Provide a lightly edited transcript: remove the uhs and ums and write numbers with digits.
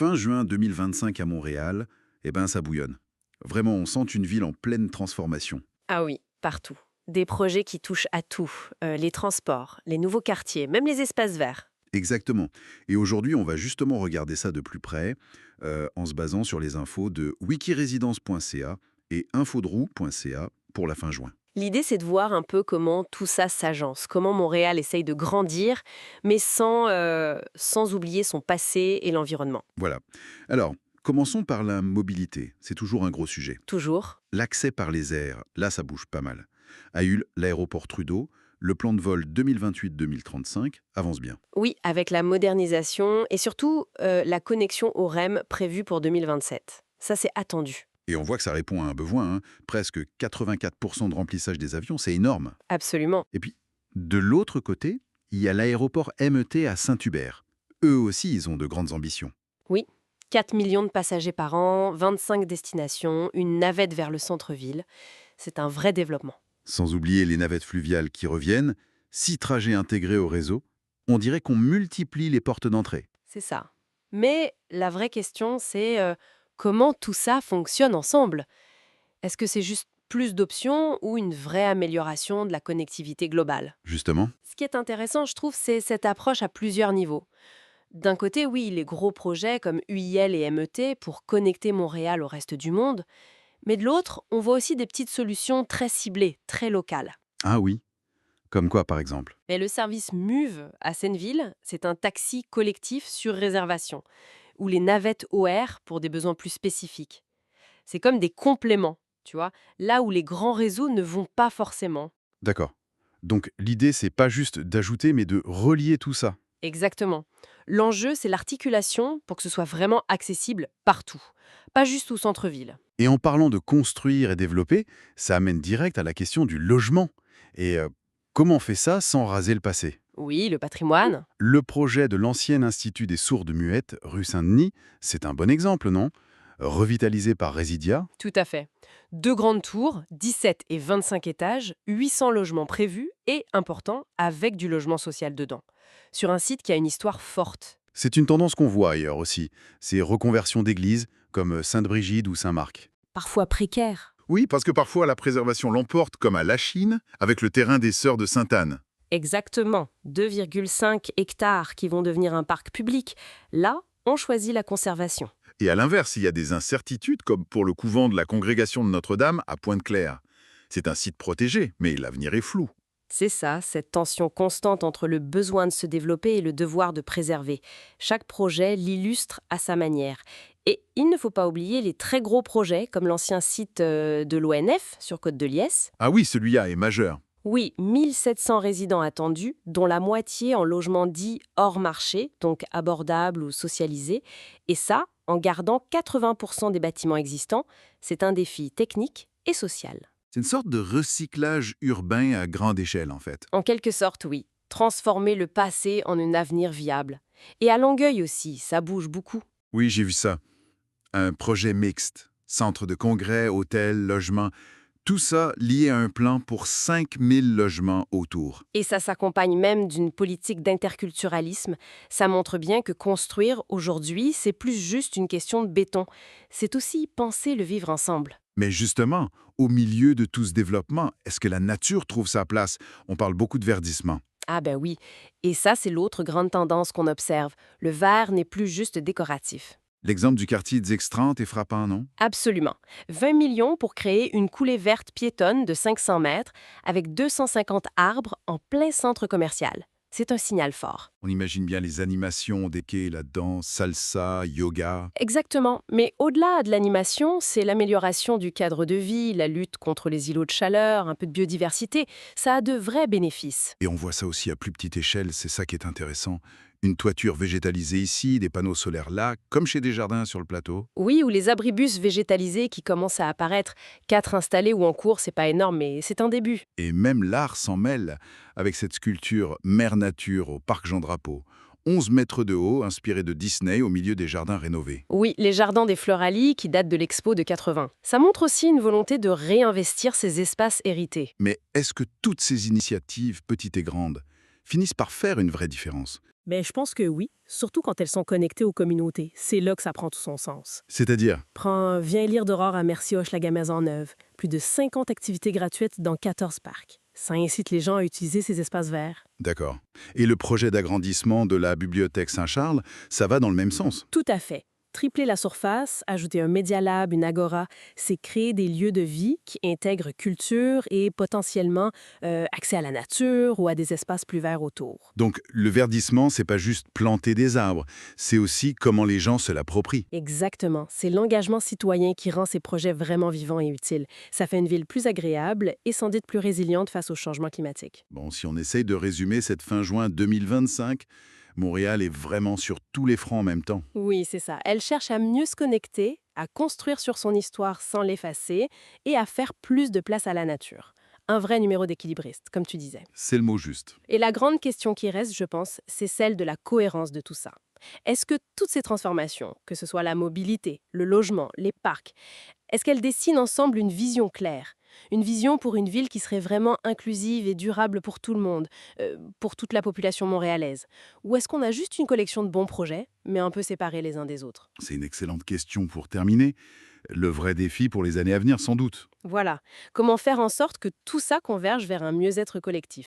Fin juin 2025 à Montréal, eh ben ça bouillonne. Vraiment, on sent une ville en pleine transformation. Ah oui, partout. Des projets qui touchent à tout. Les transports, les nouveaux quartiers, même les espaces verts. Exactement. Et aujourd'hui, on va justement regarder ça de plus près en se basant sur les infos de wikiresidence.ca et infodrou.ca pour la fin juin. L'idée, c'est de voir un peu comment tout ça s'agence, comment Montréal essaye de grandir, mais sans oublier son passé et l'environnement. Voilà. Alors, commençons par la mobilité. C'est toujours un gros sujet. Toujours. L'accès par les airs, là, ça bouge pas mal. À Hull, l'aéroport Trudeau, le plan de vol 2028-2035 avance bien. Oui, avec la modernisation et surtout la connexion au REM prévue pour 2027. Ça, c'est attendu. Et on voit que ça répond à un besoin, hein. Presque 84% de remplissage des avions, c'est énorme. Absolument. Et puis, de l'autre côté, il y a l'aéroport MET à Saint-Hubert. Eux aussi, ils ont de grandes ambitions. Oui, 4 millions de passagers par an, 25 destinations, une navette vers le centre-ville. C'est un vrai développement. Sans oublier les navettes fluviales qui reviennent, 6 trajets intégrés au réseau, on dirait qu'on multiplie les portes d'entrée. C'est ça. Mais la vraie question, c'est comment tout ça fonctionne ensemble. Est-ce que c'est juste plus d'options ou une vraie amélioration de la connectivité globale? Justement, Ce qui est intéressant, je trouve, c'est cette approche à plusieurs niveaux. D'un côté, oui, les gros projets comme UIL et MET pour connecter Montréal au reste du monde, mais de l'autre, on voit aussi des petites solutions très ciblées, très locales. ah oui, comme quoi par exemple? Et le service MUV à Senneville, c'est un taxi collectif sur réservation, ou les navettes OR pour des besoins plus spécifiques. C'est comme des compléments, tu vois, là où les grands réseaux ne vont pas forcément. D'accord. Donc l'idée, c'est pas juste d'ajouter, mais de relier tout ça. Exactement. L'enjeu, c'est l'articulation pour que ce soit vraiment accessible partout, pas juste au centre-ville. Et en parlant de construire et développer, ça amène direct à la question du logement. Et comment on fait ça sans raser le passé? Oui, le patrimoine. Le projet de l'ancien Institut des sourdes muettes, rue Saint-Denis, c'est un bon exemple, non? Revitalisé par Residia. Tout à fait. Deux grandes tours, 17 et 25 étages, 800 logements prévus et, important, avec du logement social dedans. Sur un site qui a une histoire forte. C'est une tendance qu'on voit ailleurs aussi, ces reconversions d'églises comme Sainte-Brigide ou Saint-Marc. Parfois précaire. Oui, parce que parfois la préservation l'emporte, comme à Lachine, avec le terrain des Sœurs de Sainte-Anne. Exactement. 2,5 hectares qui vont devenir un parc public. Là, on choisit la conservation. Et à l'inverse, il y a des incertitudes, comme pour le couvent de la Congrégation de Notre-Dame à Pointe-Claire. C'est un site protégé, mais l'avenir est flou. C'est ça, cette tension constante entre le besoin de se développer et le devoir de préserver. Chaque projet l'illustre à sa manière. Et il ne faut pas oublier les très gros projets, comme l'ancien site de l'ONF sur Côte-de-Liesse. Ah oui, celui-là est majeur. Oui, 1700 résidents attendus, dont la moitié en logement dit hors marché, donc abordable ou socialisé. Et ça, en gardant 80% des bâtiments existants, c'est un défi technique et social. C'est une sorte de recyclage urbain à grande échelle, en fait. En quelque sorte, oui. Transformer le passé en un avenir viable. Et à Longueuil aussi, ça bouge beaucoup. Oui, j'ai vu ça. Un projet mixte. Centre de congrès, hôtel, logement. Tout ça lié à un plan pour 5000 logements autour. Et ça s'accompagne même d'une politique d'interculturalisme. Ça montre bien que construire, aujourd'hui, c'est plus juste une question de béton. C'est aussi penser le vivre ensemble. Mais justement, au milieu de tout ce développement, est-ce que la nature trouve sa place? On parle beaucoup de verdissement. Ah ben oui. Et ça, c'est l'autre grande tendance qu'on observe. Le vert n'est plus juste décoratif. L'exemple du quartier d'X30 est frappant, non? Absolument. 20 millions pour créer une coulée verte piétonne de 500 mètres avec 250 arbres en plein centre commercial. C'est un signal fort. On imagine bien les animations des quais là-dedans, salsa, yoga. Exactement. Mais au-delà de l'animation, c'est l'amélioration du cadre de vie, la lutte contre les îlots de chaleur, un peu de biodiversité. Ça a de vrais bénéfices. Et on voit ça aussi à plus petite échelle, c'est ça qui est intéressant. Une toiture végétalisée ici, des panneaux solaires là, comme chez Desjardins sur le plateau. Oui, ou les abribus végétalisés qui commencent à apparaître. 4 installés ou en cours, c'est pas énorme, mais c'est un début. Et même l'art s'en mêle, avec cette sculpture Mère Nature au Parc Jean-Drapeau. 11 mètres de haut, inspiré de Disney au milieu des jardins rénovés. Oui, les jardins des Floralis qui datent de l'expo de 80. Ça montre aussi une volonté de réinvestir ces espaces hérités. Mais est-ce que toutes ces initiatives, petites et grandes, finissent par faire une vraie différence. Mais je pense que oui, surtout quand elles sont connectées aux communautés. C'est là que ça prend tout son sens. C'est-à-dire, Prends Viens lire d'aurore à Merci-Hoche-la-Maisonneuve. Plus de 50 activités gratuites dans 14 parcs. Ça incite les gens à utiliser ces espaces verts. d'accord. Et le projet d'agrandissement de la bibliothèque Saint-Charles, ça va dans le même sens. Tout à fait. Tripler la surface, ajouter un Media Lab, une agora, c'est créer des lieux de vie qui intègrent culture et potentiellement accès à la nature ou à des espaces plus verts autour. Donc, le verdissement, c'est pas juste planter des arbres, c'est aussi comment les gens se l'approprient. Exactement. C'est l'engagement citoyen qui rend ces projets vraiment vivants et utiles. Ça fait une ville plus agréable et sans doute plus résiliente face au changement climatique. Bon, si on essaye de résumer cette fin juin 2025, Montréal est vraiment sur tous les fronts en même temps. Oui, c'est ça. Elle cherche à mieux se connecter, à construire sur son histoire sans l'effacer et à faire plus de place à la nature. Un vrai numéro d'équilibriste, comme tu disais. C'est le mot juste. Et la grande question qui reste, je pense, c'est celle de la cohérence de tout ça. Est-ce que toutes ces transformations, que ce soit la mobilité, le logement, les parcs, est-ce qu'elles dessinent ensemble une vision claire? Une vision pour une ville qui serait vraiment inclusive et durable pour tout le monde, pour toute la population montréalaise? Ou est-ce qu'on a juste une collection de bons projets, mais un peu séparés les uns des autres? C'est une excellente question pour terminer. Le vrai défi pour les années à venir, sans doute. Voilà. Comment faire en sorte que tout ça converge vers un mieux-être collectif?